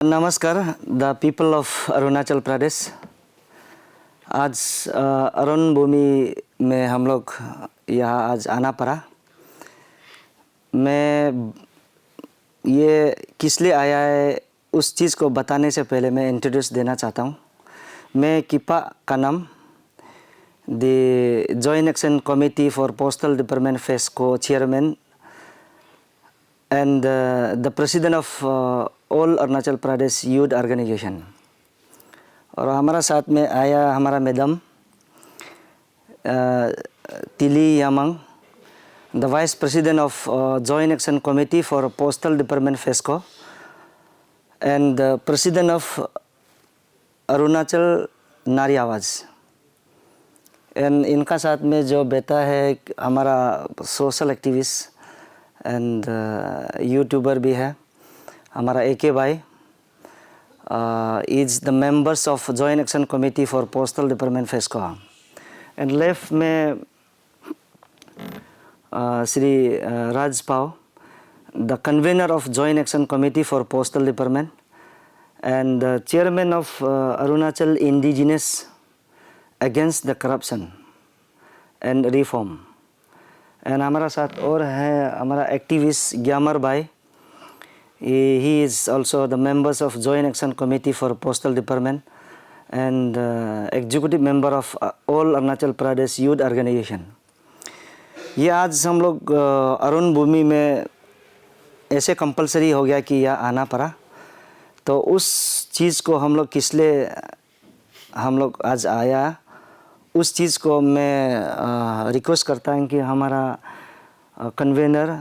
नमस्कार the people of Arunachal प्रदेश। आज अरुण भूमि में हम लोग यहाँ आज आना पड़ा। मैं ये किस लिए आया है उस चीज़ को बताने से पहले मैं इंट्रोड्यूस देना चाहता हूँ। मैं किपा का नाम the joint action committee for postal department FESCO chairman and the president of all Arunachal Pradesh youth organisation. और हमारा साथ में आया हमारा madam Tili Yamang, the vice president of joint action committee for postal department FESCO and the president of Arunachal Nari Awaaz. And इनका साथ में जो बेटा है हमारा सोशल एक्टिविस्ट एंड यूट्यूबर भी है हमारा AK भाई, is the members of joint action committee for postal department FESCO. And left में Shri Raj Pav, the convener of joint action committee for postal department and the chairman of Arunachal indigenous against the corruption and reform. And हमारा साथ और है हमारा activist Gyamar भाई, he is also the members of joint action committee for postal department and executive member of all Arunachal Pradesh youth organisation. ये आज हम लोग अरुण भूमि में ऐसे कंपलसरी हो गया कि यह आना पड़ा, तो उस चीज़ को हम लोग किस लिए हम लोग आज आया उस चीज़ को मैं रिक्वेस्ट करता हूँ कि हमारा convener,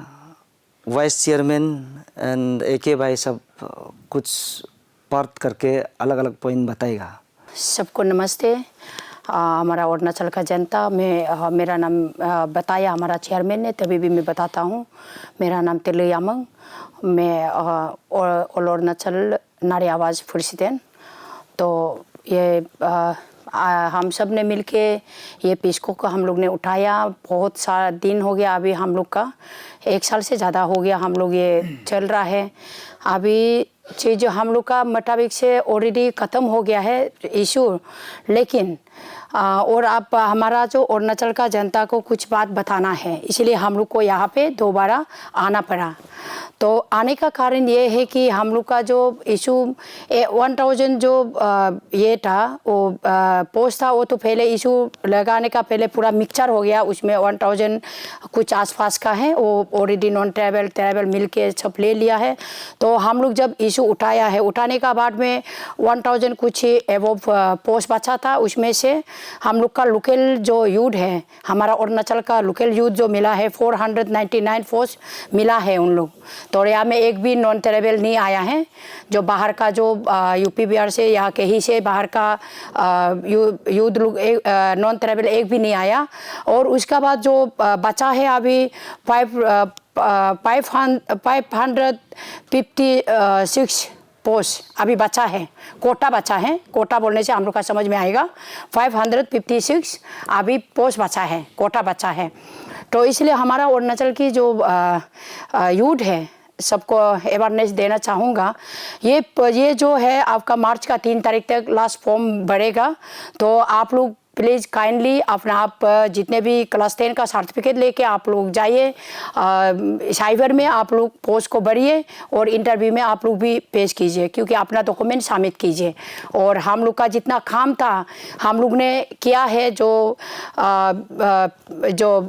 vice chairman and AK भाई सब कुछ बात करके अलग अलग पॉइंट बताएगा। सबको नमस्ते। हमारा अरुणाचल का जनता में मेरा नाम बताया हमारा चेयरमैन ने, तभी भी मैं बताता हूँ। मेरा नाम तिली यामंग, मैं अरुणाचल नारी आवाज़ प्रेसिडेंट। तो ये हम सब ने मिलके ये पिस्को को हम लोग ने उठाया। बहुत सारा दिन हो गया, अभी हम लोग का 1 साल से ज़्यादा हो गया हम लोग ये चल रहा है। अभी चीज़ हम लोग का मुताबिक से ऑलरेडी ख़त्म हो गया है इशू, लेकिन और अब हमारा जो अरुणाचल का जनता को कुछ बात बताना है, इसलिए हम लोग को यहाँ पे दोबारा आना पड़ा। तो आने का कारण ये है कि हम लोग का जो इशू 1000 जो ये था वो पोस्ट था, वो तो पहले इशू लगाने का पहले पूरा मिक्सचर हो गया। उसमें 1000 कुछ आसपास का है, वो ऑलरेडी नॉन ट्राइबल मिल के सब ले लिया है। तो हम लोग जब इशू उठाया है, उठाने का बाद में 1000 कुछ एवोव पोस्ट बचा था। उसमें से हम लोग का लोकल जो यूथ है, हमारा अरुणाचल का लोकल यूथ जो मिला है 499 पोस्ट मिला है उन लोग। तो यहाँ में एक भी नॉन ट्राइबल नहीं आया है। जो बाहर का जो UP बिहार से यहाँ के ही से बाहर का यूथ लोग नॉन ट्राइबल एक भी नहीं आया। और उसका बाद जो बचा है अभी 556 पोस्ट अभी बचा है, कोटा बचा है। कोटा बोलने से हम लोग का समझ में आएगा 556 अभी पोस्ट बचा है, कोटा बचा है। तो इसलिए हमारा अरुणाचल की जो यूथ है सबको अवेयरनेस देना चाहूँगा। ये जो है आपका मार्च का 3 तारीख तक लास्ट फॉर्म भरेगा। तो आप लोग प्लीज़ काइंडली अपना आप जितने भी क्लास 10 का सर्टिफिकेट लेके आप लोग जाइए, साइबर में आप लोग पोस्ट को भरिए और इंटरव्यू में आप लोग भी पेश कीजिए, क्योंकि अपना डॉक्यूमेंट सबमिट कीजिए। और हम लोग का जितना काम था हम लोग ने किया है। जो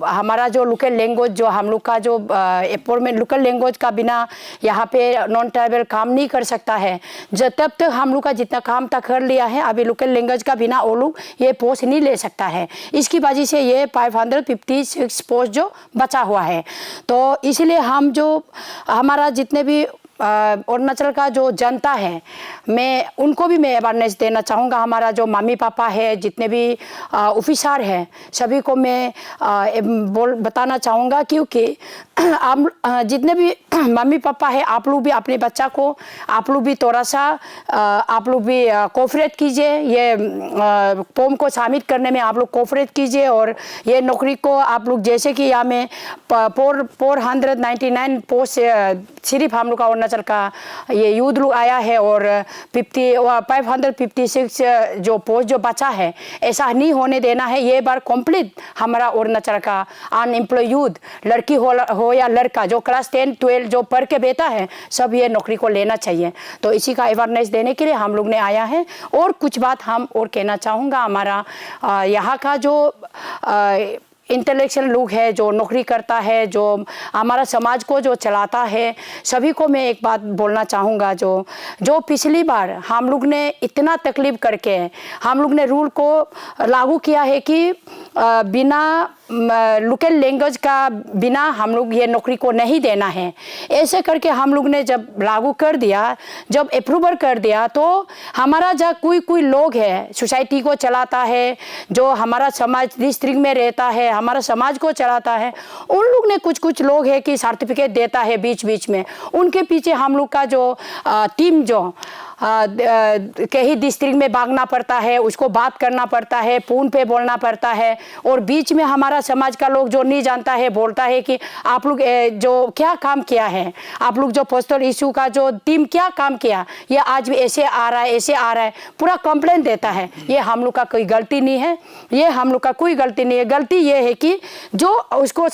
हमारा जो लोकल लैंग्वेज जो हम लोग का जो एम्पावरमेंट लोकल लैंग्वेज का बिना यहाँ पे नॉन ट्राइबल काम नहीं कर सकता है। जब तब तक हम लोग का जितना काम था कर लिया है, अभी लोकल लैंग्वेज का बिना वो लोग ये पोस्ट नहीं ले सकता है। इसकी वजह से ये 556 पोस्ट जो बचा हुआ है। तो इसलिए हम जो हमारा जितने भी अरुणाचल का जो जनता है, मैं उनको भी मैं अवेयरनेस देना चाहूँगा। हमारा जो मम्मी पापा है, जितने भी ऑफिसर हैं, सभी को मैं बताना चाहूँगा, क्योंकि आप जितने भी मम्मी पापा है, आप लोग भी अपने बच्चा को आप लोग भी थोड़ा सा आप लोग भी कोऑपरेट कीजिए। ये फॉर्म को सबमिट करने में आप लोग कोऑपरेट कीजिए। और ये नौकरी को आप लोग जैसे कि यहाँ में 499 पोस्ट सिर्फ हम लोग का अरुणाचल का ये यूथ लोग आया है और 556 जो पोस्ट जो बचा है ऐसा नहीं होने देना है। ये बार कंप्लीट हमारा अरुणाचल का अनएम्प्लॉय यूथ लड़की हो या लड़का जो क्लास 10 12 जो पढ़ के बेटा है सब ये नौकरी को लेना चाहिए। तो इसी का अवेयरनेस देने के लिए हम लोग ने आया है। और कुछ बात हम और कहना चाहूँगा, हमारा यहाँ का जो इंटेलेक्चुअल लोग है जो नौकरी करता है, जो हमारा समाज को जो चलाता है, सभी को मैं एक बात बोलना चाहूँगा, जो पिछली बार हम लोग ने इतना तकलीफ करके हम लोग ने रूल को लागू किया है कि बिना लोकल लैंग्वेज का बिना हम लोग ये नौकरी को नहीं देना है। ऐसे करके हम लोग ने जब लागू कर दिया, जब अप्रूवल कर दिया, तो हमारा जो कोई लोग है सोसाइटी को चलाता है, जो हमारा समाज डिस्ट्रिक्ट में रहता है, हमारा समाज को चलाता है, उन लोग ने कुछ लोग है कि सर्टिफिकेट देता है बीच बीच में, उनके पीछे हम लोग का जो टीम जो कहीं डिस्ट्रिक्ट में भागना पड़ता है, उसको बात करना पड़ता है, फोन पे बोलना पड़ता है। और बीच में हमारा समाज का लोग जो नहीं जानता है बोलता है कि आप लोग जो क्या काम किया है, आप लोग जो पोस्टल इशू का जो टीम क्या काम किया, ये आज भी ऐसे आ रहा है, ऐसे आ रहा है, पूरा कंप्लेंट देता है। ये हम लोग का कोई गलती नहीं है, ये हम लोग का कोई गलती नहीं है। गलती ये है कि जो उसको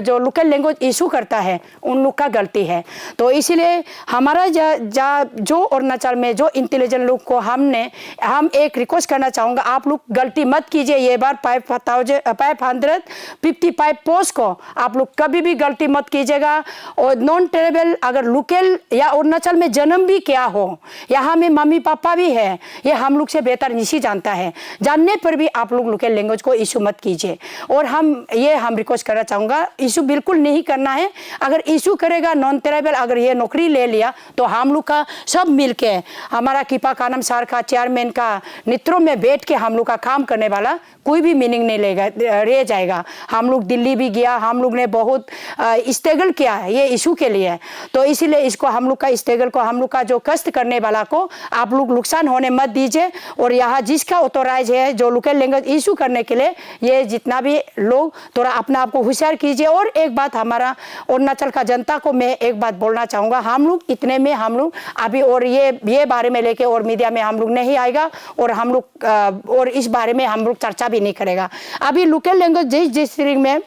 जो लोकल लैंग्वेज इशू करता है उन लोग का गलती है। तो इसीलिए हमारा जो अरुणाचल में जो इंटेलिजेंट लोग को हम एक रिक्वेस्ट करना चाहूँगा, आप लोग गलती मत कीजिए। ये बार 555 पोस्ट को आप लोग कभी भी गलती मत कीजिएगा। और नॉन ट्राइबल अगर लोकल या अरुणाचल में जन्म भी क्या हो, यहाँ में मम्मी पापा भी है, ये हम लोग से बेहतर नहीं जानता है, जानने पर भी आप लोग लोकल लैंग्वेज को इशू मत कीजिए। और हम रिक्वेस्ट करना चाहूँगा, इशू बिल्कुल नहीं करना है। अगर इशू करेगा नॉन ट्राइबल, अगर ये नौकरी ले लिया तो हम लोग का सब मिलके हमारा किपा कानम सर का चेयरमैन का नेतृत्व में बैठ के हम लोग का काम करने वाला कोई भी मीनिंग नहीं रह जाएगा। हम लोग दिल्ली भी गया, हम लोग ने बहुत स्ट्रगल किया है ये इशू के लिए। तो इसीलिए इसको हम लोग का स्ट्रगल को, हम लोग का जो कष्ट करने वाला को आप लोग नुकसान होने मत दीजिए। और यहाँ जिसका ऑथोराइज है जो लोकल लैंग्वेज इशू करने के लिए, ये जितना भी लोग थोड़ा अपने आप को होशियार कीजिए। और एक बात हमारा अरुणाचल का जनता को मैं एक बात बोलना चाहूँगा, हम लोग इतने में हम लोग अभी और ये बारे में लेके और मीडिया में हम लोग नहीं आएगा, और हम लोग और इस बारे में हम लोग चर्चा भी नहीं करेगा। अभी लोकल लैंग्वेज जिस डिस्ट्रिक्ट में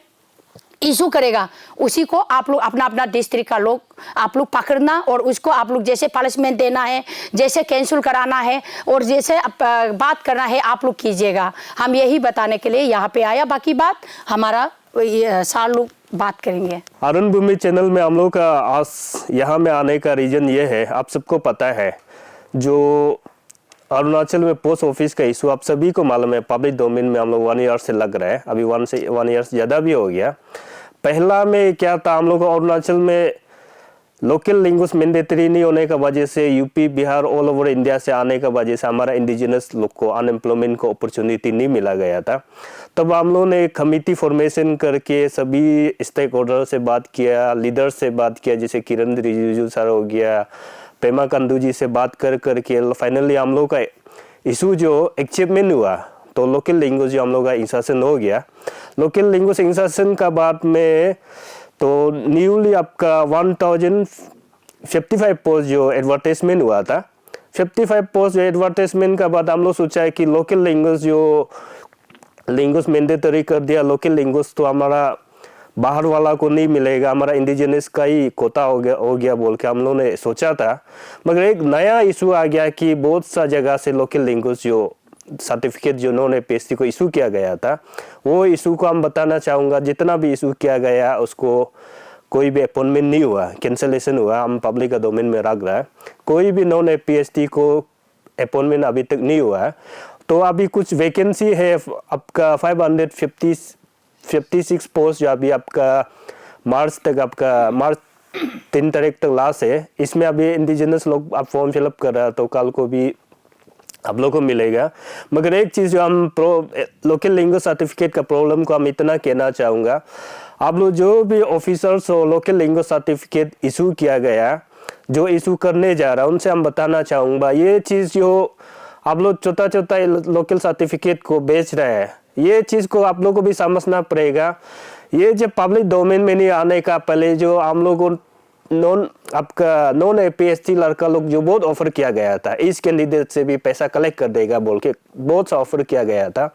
इशू करेगा उसी को आप लोग अपना डिस्ट्रिक्ट का लोग आप लोग पकड़ना, और उसको आप लोग जैसे पनिशमेंट देना है, जैसे कैंसिल कराना है, और जैसे बात करना है आप लोग कीजिएगा। हम यही बताने के लिए यहाँ पे आया, बाकी बात हमारा साल लोग बात करेंगे। अरुण भूमि चैनल में हम लोग का आज यहाँ में आने का रीजन ये है, आप सबको पता है जो अरुणाचल में पोस्ट ऑफिस का इशू आप सभी को मालूम है, पब्लिक डोमेन में हम लोग 1 ईयर से लग रहा है, अभी 1 ईयर से ज़्यादा भी हो गया। पहला में क्या था, हम लोग अरुणाचल में लोकल लैंग्वेज मैंडेटरी नहीं होने का वजह से UP Bihar all over India से आने का वजह से हमारा इंडिजिनस लोग को अनएम्प्लॉयमेंट को अपॉर्चुनिटी नहीं मिला गया था। तब हम लोगों ने कमिटी फॉर्मेशन करके सभी स्टेक होल्डर से बात किया, लीडर से बात किया, जैसे किरण रिजिजू सर हो गया, पेमा खांडू जी से बात करके फाइनली हम लोग का इशू जो अचीवमेंट हुआ, तो लोकल लैंग्वेज जो हम लोग का इंसर्शन हो गया। लोकल लैंग्वेज इंसर्शन का बाद में तो न्यूली आपका 1055 पोस्ट जो एडवर्टाइजमेंट हुआ था, 55 पोस्ट जो एडवर्टाइजमेंट का बाद हम लोग सोचा है कि लोकल लैंग्वेज जो लैंग्वेज मैंडेटरी कर दिया, लोकल लैंग्वेज तो हमारा बाहर वाला को नहीं मिलेगा, हमारा इंडिजिनस का ही कोटा हो गया बोल के हम लोगों ने सोचा था। मगर एक नया इशू आ गया कि बहुत सा जगह से लोकल लैंग्वेज जो सर्टिफिकेट जो उन्होंने पेस्टी को इशू किया गया था, वो इशू को हम बताना चाहूँगा, जितना भी इशू किया गया उसको कोई भी अपॉइंटमेंट नहीं हुआ, कैंसलेशन हुआ, हम पब्लिक का डोमेन में रख रहा है। कोई भी उन्होंने पीएचडी को अपॉइंटमेंट अभी तक नहीं हुआ है। तो अभी कुछ वैकेंसी है आपका 556 पोस्ट जो अभी आपका मार्च तक, आपका मार्च 3 तारीख तक लास्ट है। इसमें अभी इंडिजिनस लोग आप फॉर्म फिलअप कर रहा है, तो कल को भी आप लोगों को मिलेगा। मगर एक चीज़ जो हम लोकल लैंग्वेज सर्टिफिकेट का प्रॉब्लम को हम इतना कहना चाहूँगा, आप लोग जो भी ऑफिसर्स हो लोकल लैंग्वेज सर्टिफिकेट इशू किया गया, जो इशू करने जा रहा है, उनसे हम बताना चाहूँगा, ये चीज़ जो आप लोग छोटा लोकल सर्टिफिकेट को बेच रहे हैं, ये चीज़ को आप लोगों को भी समझना पड़ेगा। ये जब पब्लिक डोमेन में नहीं आने का पहले जो हम लोगों नॉन APST लड़का लोग जो बहुत ऑफर किया गया था, इस कैंडिडेट से भी पैसा कलेक्ट कर देगा बोल के बहुत सा ऑफर किया गया था।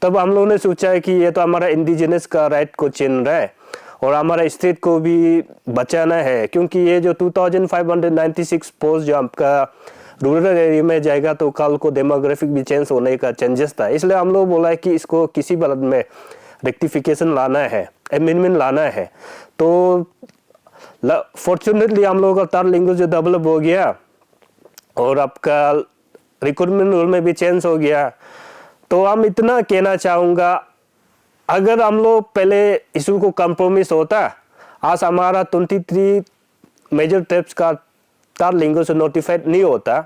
तब हम लोगों ने सोचा है कि ये तो हमारा इंडिजिनस का राइट को छीन रहा है और हमारा स्टेट को भी बचाना है, क्योंकि ये जो 2596 पोस्ट जो आपका रूरल एरिया में जाएगा तो कल को डेमोग्राफिक भी चेंज होने का चांसेस था। इसलिए हम लोग बोला है कि इसको किसी बलद में रेक्टिफिकेशन लाना है, अमेंडमेंट लाना है। तो फॉर्चुनेटली हम लोगों का 3 लैंग्वेज जो डेवलप हो गया और आपका रिक्रूटमेंट रूल में भी चेंज हो गया। तो हम इतना कहना चाहूँगा, अगर हम लोग पहले इशू को कंप्रोमिस होता, आज हमारा 23 मेजर ट्रिब्स का 4 लैंग्वेज नोटिफाइड नहीं होता।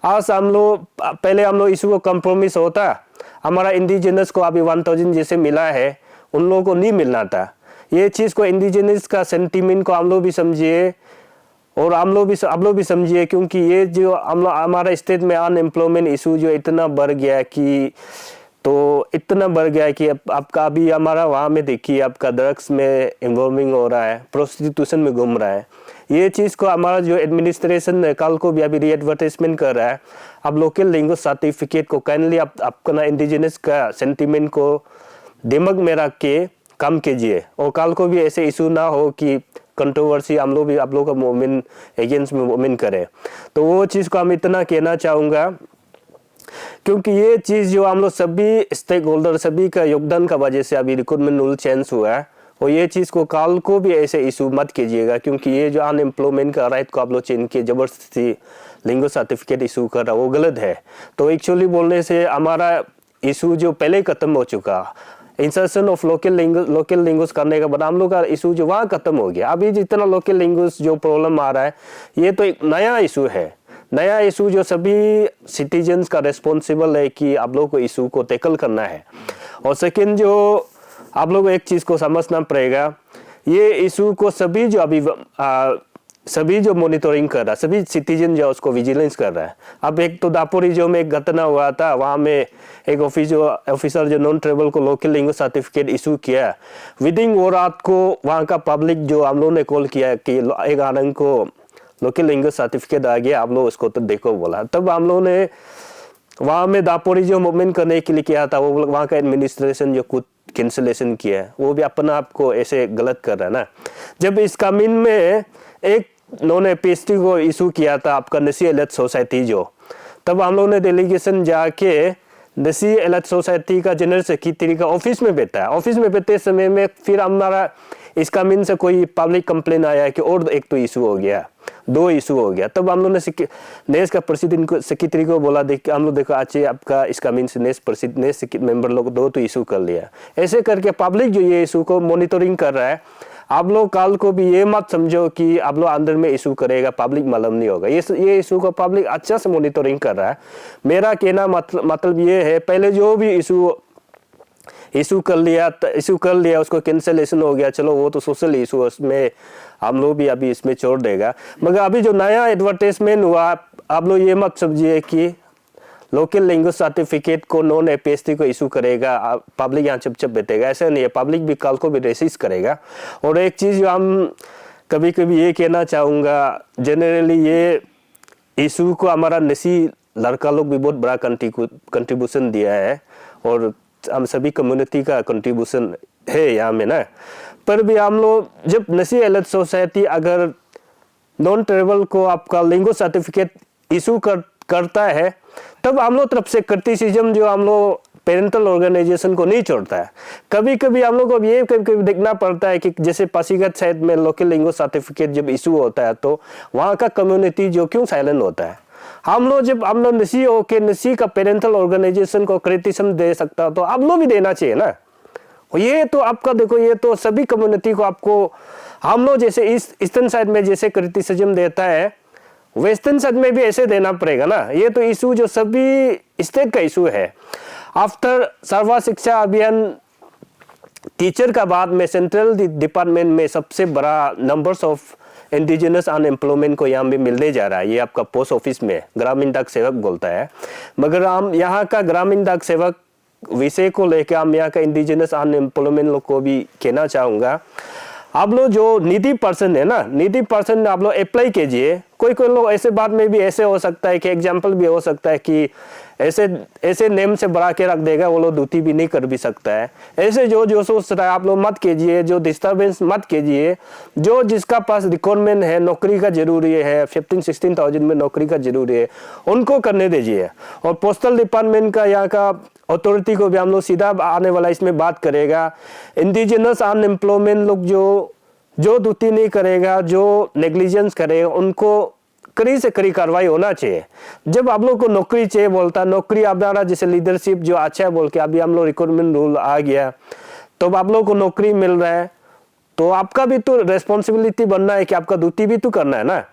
आज हम लोग इशू को कंप्रोमिस होता, हमारा इंडिजिनस को अभी 1000 जैसे मिला है, उन लोगों को नहीं मिलना था। ये चीज़ को इंडिजिनस का सेंटीमेंट को हम लोग भी समझिए और आप लोग भी समझिए, क्योंकि ये जो हमारा स्टेट में अनएम्प्लॉयमेंट इशू जो इतना बढ़ गया कि आपका अभी हमारा वहाँ में देखिए आपका ड्रग्स में इन्वॉल्विंग हो रहा है, प्रोस्टिट्यूशन में घूम रहा है। ये चीज़ को हमारा जो एडमिनिस्ट्रेशन है कल को भी अभी रीएडवर्टाइजमेंट कर रहा है, अब लोकल लैंग्वेज सर्टिफिकेट को काइंडली आपका इंडिजिनस का सेंटीमेंट को दिमाग में रख के काम कीजिए और कल को भी ऐसे इशू ना हो कि कंट्रोवर्सी आप लोग का मूवमेंट अगेंस्ट में मूवमेंट करे। तो वो चीज़ को हम इतना कहना चाहूँगा, क्योंकि ये चीज़ जो हम लोग सभी स्टेक होल्डर सभी का योगदान का वजह से अभी रिक्रूटमेंट रूल चेंज हुआ है, और ये चीज़ को कल को भी ऐसे इशू मत कीजिएगा, क्योंकि ये जो अनएम्प्लॉयमेंट का राइट को आप लोग चीन के जबरदस्ती लैंग्वेज सर्टिफिकेट इशू कर रहा है वो गलत है। तो एक्चुअली बोलने से हमारा इशू जो पहले खत्म हो चुका, इंसर्शन ऑफ लोकल लैंग्वेज करने के बाद हम लोग का इशू जो वहाँ खत्म हो गया। अभी जितना लोकल लैंग्वेज जो प्रॉब्लम आ रहा है, ये तो एक नया इशू है, नया इशू जो सभी सिटीजन्स का रिस्पॉन्सिबल है कि आप लोग को इशू को टैकल करना है। और सेकेंड जो आप लोग एक चीज़ को समझना पड़ेगा, ये इशू को सभी जो मॉनिटरिंग कर रहा है, सभी सिटीजन जो उसको विजिलेंस कर रहा है। अब एक तो दापोरिजो में एक घटना हुआ था, वहाँ में एक ऑफिसर जो नॉन ट्रेवल को लोकल लैंग्वेज सर्टिफिकेट इशू किया, विदिन वो रात को वहाँ का पब्लिक जो हम लोगों ने कॉल किया कि एक आदमी को लोकल लैंग्वेज सर्टिफिकेट आ गया, आप लोग उसको तो देखो बोला। तब हम लोगों ने वहाँ में दापोरिजो मूवमेंट करने के लिए किया था, वो वहाँ का एडमिनिस्ट्रेशन जो कुछ कैंसिलेशन किया है, वो भी अपना आपको ऐसे गलत कर रहा है ना। जब इस कानून में एक नॉन एपीएसटी को इशू किया था आपका नसी एलर्ट सोसाइटी जो, तब हम लोग ने डेलीगेशन जाके नसी एलर्ट सोसाइटी का जनरल सेक्रेटरी का ऑफिस में बैठा है। ऑफिस में बैठते समय में फिर हमारा इस कानून से कोई पब्लिक कंप्लेन आया कि और एक तो इशू हो गया, 2 इशू हो गया। तब हम लोग ने नेस का प्रेसिडेंट को सेक्रेटरी को बोला, हम लोग देखो आज आपका इस कानून से नेस मेंबर लोग 2 तो इशू कर लिया। ऐसे करके पब्लिक जो ये इशू को मॉनिटरिंग कर रहा है, आप लोग कल को भी ये मत समझो कि आप लोग अंदर में इशू करेगा पब्लिक मालूम नहीं होगा। ये इशू को पब्लिक अच्छा से मॉनिटरिंग कर रहा है। मेरा कहना मतलब ये है, पहले जो भी इशू कर लिया उसको कैंसिलेशन हो गया, चलो वो तो सोशल इशू, उसमें हम लोग भी अभी इसमें छोड़ देगा। मगर अभी जो नया एडवर्टाइजमेंट हुआ, आप लोग ये मत समझिए कि लोकल लैंग्वेज सर्टिफिकेट को नॉन एपीएसटी को इशू करेगा, पब्लिक यहाँ चुप बैठेगा, ऐसा नहीं है। पब्लिक भी कल को भी रेसिस्ट करेगा। और एक चीज़ जो हम कभी कभी ये कहना चाहूँगा, जनरली ये इशू को हमारा नसी लड़का लोग भी बहुत बड़ा कंट्रीब्यूशन दिया है और हम सभी कम्युनिटी का कंट्रीब्यूशन है यहाँ में ना। पर भी हम लोग जब नसी एलर्ट सोसाइटी अगर नॉन ट्रेवल को आपका लैंग्वेज सर्टिफिकेट इशू करता है, तब हम लोग तरफ से क्रिटिसिज्म जो हम लोग पेरेंटल ऑर्गेनाइजेशन को नहीं छोड़ता है। कभी कभी हम लोग को ये कभी देखना पड़ता है कि जैसे पासीघाट साइड में लोकल लैंग्वेज सर्टिफिकेट जब इशू होता है तो वहाँ का कम्युनिटी जो क्यों साइलेंट होता है। हम लोग नसी होके नसी का पेरेंटल ऑर्गेनाइजेशन को क्रिटिसिज्म दे सकता तो आप लोग भी देना चाहिए ना। ये तो आपका देखो, ये तो सभी कम्युनिटी को आपको, हम लोग जैसे ईस्टर्न साइड में जैसे क्रिटिसिज्म देता है, वेस्टर्न साइड में भी ऐसे देना पड़ेगा ना। ये तो इशू जो सभी स्टेट का इशू है। आफ्टर सर्व शिक्षा अभियान टीचर का बाद में सेंट्रल डिपार्टमेंट में सबसे बड़ा नंबर्स ऑफ इंडिजिनस अनएम्प्लॉयमेंट को यहाँ भी मिलने जा रहा है। ये आपका पोस्ट ऑफिस में ग्रामीण डाक सेवक बोलता है, मगर हम यहाँ का ग्रामीण डाक सेवक विषय को लेकर हम यहाँ का इंडिजिनस अनएम्प्लॉयमेंट लोग को भी कहना चाहूँगा, आप लोग जो नीडी पर्सन है ना, नीडी पर्सन आप लोग अप्लाई कीजिए। कोई कोई लोग ऐसे बात में भी ऐसे हो सकता है कि एग्जाम्पल भी हो सकता है कि ऐसे नेम से बढ़ा के रख देगा, वो लोग ड्यूटी भी नहीं कर भी सकता है। ऐसे जो जो सोच रहा है आप लोग मत कीजिए, जो डिस्टर्बेंस मत कीजिए। जो जिसका पास रिक्वायरमेंट है, नौकरी का जरूरी है, 15-16,000 में नौकरी का जरूरी है, उनको करने दीजिए। और पोस्टल डिपार्टमेंट का यहाँ का अथॉरिटी को भी हम लोग सीधा आने वाला इसमें बात करेगा। इंडिजिनस अनएम्प्लॉयमेंट लोग जो ड्यूटी नहीं करेगा, जो नेग्लिजेंस करेगा, उनको कड़ी से कड़ी कार्रवाई होना चाहिए। जब आप लोग को नौकरी चाहिए बोलता, नौकरी आप जैसे लीडरशिप जो अच्छा है बोल के अभी हम लोग रिक्रूटमेंट रूल आ गया, तो आप लोग को नौकरी मिल रहा है, तो आपका भी तो रेस्पॉन्सिबिलिटी बनना है कि आपका ड्यूटी भी तो करना है ना।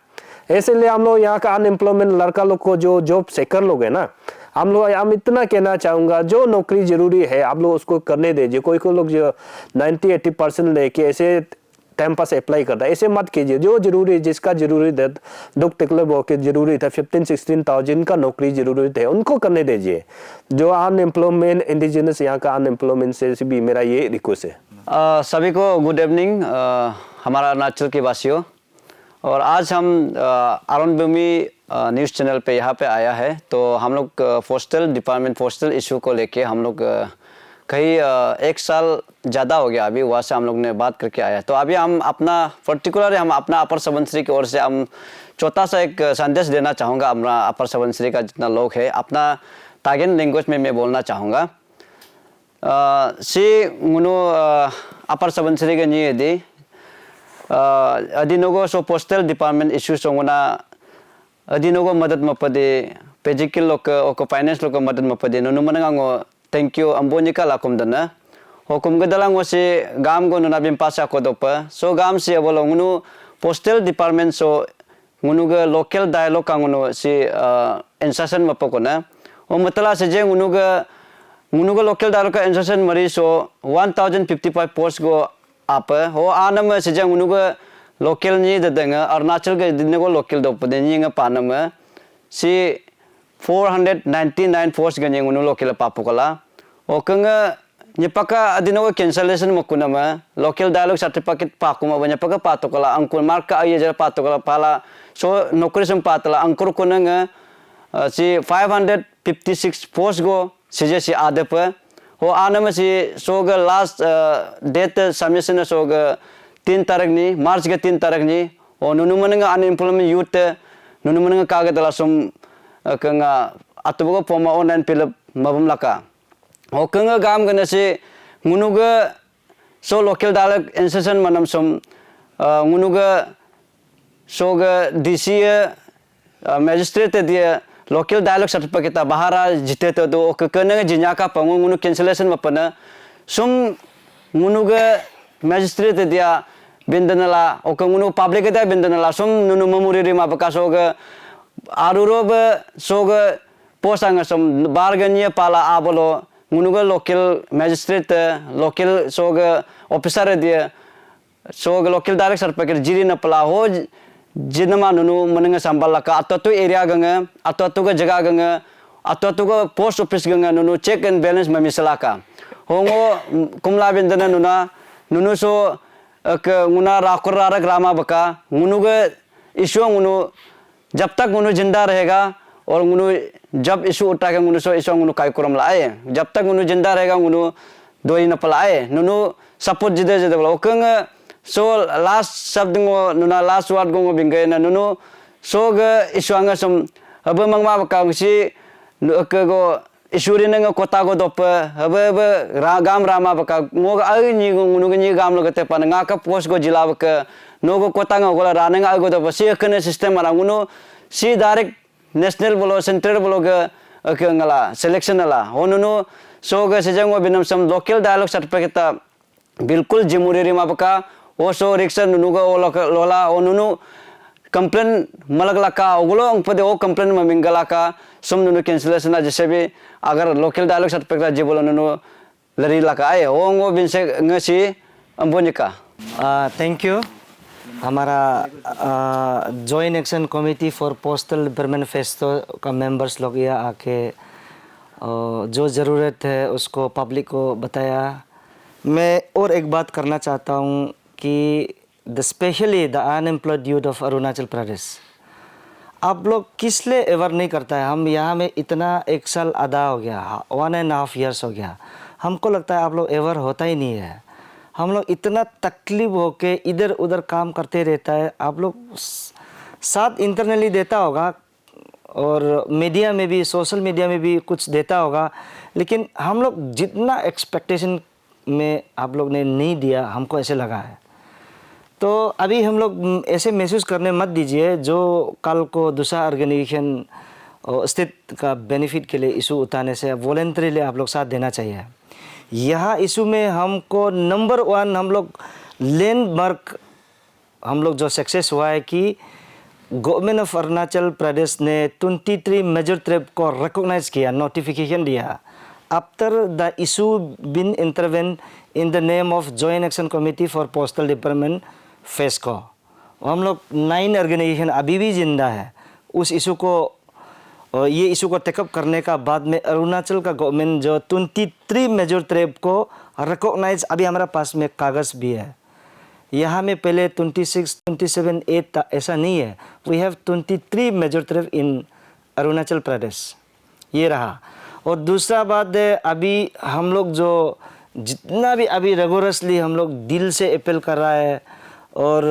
इसलिए हम लोग यहाँ का अनएम्प्लॉयमेंट लड़का लोग को जो जॉब सेकर लोग है ना, हम इतना कहना चाहूँगा, जो नौकरी जरूरी है आप लोग उसको करने दीजिए। कोई लोग जो 90-80% लेके ऐसे टाइम पास अप्लाई करता है, ऐसे मत कीजिए। जो जरूरी, जिसका जरूरी दुख तकलीफ हो के जरूरी था, 15-16,000 का नौकरी जरूरी है, उनको करने दीजिए। जो अनएम्प्लॉयमेंट इंडिजिनस यहाँ का अनएम्प्लॉयमेंट से भी मेरा ये रिक्वेस्ट है। सभी को गुड इवनिंग, हमारा अरुणाचल के वासियों। और आज हम अरुणभूमि न्यूज़ चैनल पे यहाँ पे आया है, तो हम लोग पोस्टल डिपार्टमेंट पोस्टल इशू को लेके हम लोग कहीं 1 साल ज़्यादा हो गया अभी, वहाँ से हम लोग ने बात करके आया है। तो अभी हम अपना पर्टिकुलर हम अपना अपर सुबनसिरी की ओर से हम छोटा सा एक संदेश देना चाहूँगा। हमारा अपर सुबनसिरी का जितना लोग है, अपना तागिन लैंग्वेज में मैं बोलना चाहूँगा। सी गुनो अपर सुबनसिरी के नहीं यदि अदिनोगो सो पोस्टल डिपार्टमेंट इशू सोंगना अदिनोगो मदद मपदे पेजिकल लोग ओको फाइनेंस लोग मदद मपदे नुनुमनंगो थैंक यू अंबोनिका लाकुमदना हुकुम गदलांगो से गाम गो नुना बिम पासा को दोप सो गाम से बोलो गुनु पोस्टल डिपार्टमेंट सो गुनुग लोकल डायलॉग कांगुनो से इंसर्शन मपकोना ओ मतला से जे गुनुग लोकल डायलॉग का इंसर्शन मरी सो 1055 पोस्ट गो आप हो आनम से जे गुनुग लोकल नि ददंग अरुणाचल के दिनको लोकल दोप देनिंग पानम से 499 पोस्ट गने गुनु लोकल पापोकला ओकंग निपका अदिनो कैंसलेशन मकुनम लोकल डायलॉग सर्टिफिकेट पाकुमा बने पका पातोकला अंकुर मार्क का ये जरा पातोकला पाला सो नौकरी सम पातला अंकुर कुनंग सी 556 पोस्ट गो सिजे सी आदप हो आनम सी सोग लास्ट डेट सबमिशन सोग 3 तारीख नि मार्च के 3 तारीख नि ओ नुनुमनंग अनएम्प्लॉयमेंट यूथ नुनुमनंग कागदला सम कंगा अतुबो पोमा ऑनलाइन फिलअप मबम लका हो कंगा गाम गने से गुनुग सो लोकल डायलॉग इंसर्शन मनम सम गुनुग सोग डीसी मजिस्ट्रेट दिए लोकल डायलॉग सर्टिफिकेट बाहरा जिते तो कने जिन्या का पंगु गुनु कैंसलेशन मपन सुम गुनुग मजिस्ट्रेट दिया बिंदनला ओक गुनु पब्लिक दिया बिंदनला सुम नुनु ममुरी रिमा बका सोग आरुरोब सोग पोसांग सम बारगनिय पाला आबलो गुनुग लोकल मजिस्ट्रेट लोकल सोग ऑफिसर दिए सोग लोकल डायरेक्ट सर्टिफिकेट जिरी न पला हो जिनमा नुनु मनंग संबल का अततो एरिया गंग अततो का जगह गंग अततो का पोस्ट ऑफिस गंग नुनु चेक एंड बैलेंस में मिसला का होंगो कुमला बिंदना नुना नुनु सो गुना राकुर रारक रामा बका गुनुग इशू गुनु जब तक गुनु जिंदा रहेगा और गुनु जब इशू उठा के गुनु सो इशू गुनु कायकुरम लाए जब तक गुनु जिंदा रहेगा गुनु दोई न पलाए नुनु सपोर्ट जिदे जिदे बोला ओकंग सो लास्ट शब्द गो नुना लास्ट वर्ड गो बिंगे न नुनु सोग इशू अंग सम अब मंगमा बकांगसी गो इशूरी नंग कोता गो दोप अब गाम रामा बका मोग अई नि गुनु नि गाम लगते पन nga का पोस्ट गो जिला बक नोगो कोता गोला रानंग आगो दोप सी कने सिस्टम मारा गुनु सी डायरेक्ट नेशनल बोलो सेंट्रल बोलो गला सिलेक्शन ला होनुनु सोग सेजंगो बिनम सम लोकल डायलॉग सर्टिफिकेट बिल्कुल जिमुरी माबका ओ सो रिक्शन नुनुगा लोला ओनुनु कंप्लेन मलग लका ओगलो अंगपदे ओ कंप्लेन ममिंगला का सुम नुनु कैंसलेशन जैसे भी अगर लोकल डायलॉग सर्टिफिकेट जे बोलो नुनु लरी लका आए ओंगो बिनसे ngasi अंबोनिका। Thank you. हमारा joint action committee for postal department FESCO का मेंबर्स लोग यहाँ आके जो ज़रूरत है उसको पब्लिक को बताया। मैं और एक बात करना चाहता हूँ कि specially the unemployed youth of Arunachal Pradesh, आप लोग किस लिए एवर नहीं करता है? हम यहाँ में इतना 1 साल आधा हो गया, 1.5 years हो गया, हमको लगता है आप लोग एवर होता ही नहीं है। हम लोग इतना तकलीफ होके इधर उधर काम करते रहता है, आप लोग साथ इंटरनली देता होगा और मीडिया में भी, सोशल मीडिया में भी कुछ देता होगा, लेकिन हम लोग जितना एक्सपेक्टेशन में आप लोग ने नहीं दिया, हमको ऐसे लगा है। तो अभी हम लोग ऐसे महसूस करने मत दीजिए जो कल को दूसरा ऑर्गेनाइजेशन और स्टेट का बेनिफिट के लिए इशू उठाने से वॉलेंटरीली आप लोग साथ देना चाहिए। यह इशू में हमको नंबर 1 हम लोग लैंडमार्क हम लोग जो सक्सेस हुआ है कि गवर्नमेंट ऑफ अरुणाचल प्रदेश ने 23 मेजर थ्रेट को रिकॉग्नाइज किया, नोटिफिकेशन दिया। After the issue been intervene in the name of joint action committee for postal department फेस्को, हम लोग 9 ऑर्गेनाइजेशन अभी भी जिंदा है। उस इशू को ये इशू को टेकअप करने का बाद में अरुणाचल का गवर्नमेंट जो 23 मेजर थ्रेट को रिकॉग्नाइज, अभी हमारा पास में कागज़ भी है। यहाँ में पहले 26, 27, 8 ऐसा नहीं है। We have 23 major threat in Arunachal Pradesh, ये रहा। और दूसरा बात है, अभी हम लोग जो जितना भी अभी रेगुलरसली हम लोग दिल से अपील कर रहा है और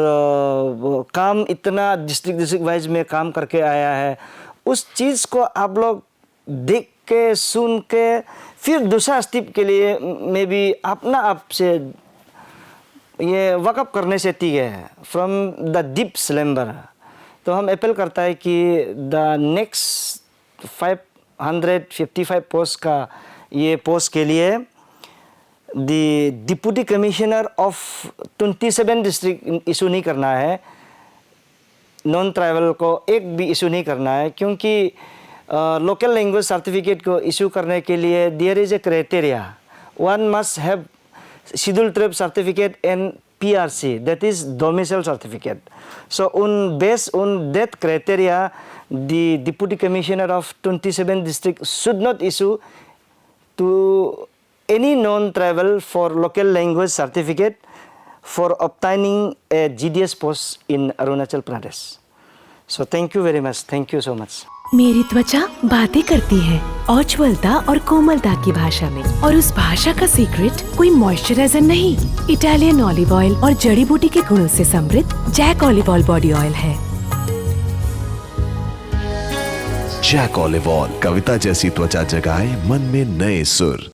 काम इतना डिस्ट्रिक्ट वाइज में काम करके आया है, उस चीज़ को आप लोग देख के सुन के फिर दूसरा स्टेप के लिए में भी अपना आप से ये वक़्फ़ करने से ठीक है, फ्रॉम द डीप स्लम्बर। तो हम अपील करता है कि द नेक्स्ट 555 पोस्ट का ये पोस्ट के लिए the deputy commissioner of 27 district issue नहीं करना है, नॉन ट्राइबल को एक भी इशू नहीं करना है, क्योंकि लोकल लैंग्वेज सर्टिफिकेट को इशू करने के लिए there is a criteria, one must have scheduled tribe certificate and PRC, that is domicile certificate. So based on that criteria, the deputy commissioner of 27 district should not issue to any non-tribal for local language certificate for obtaining a GDS post in Arunachal Pradesh. So thank you very much. Thank you so much. मेरी त्वचा बातें करती है औज्ज्वलता और कोमलता की भाषा में, और उस भाषा का सीक्रेट कोई मॉइस्चराइजर नहीं, इटालियन ऑलिव ऑयल और जड़ी बूटी के गुणों से समृद्ध Jack olive oil body oil है। जैक ऑलिव ऑयल, कविता जैसी त्वचा जगाए मन में नए सुर।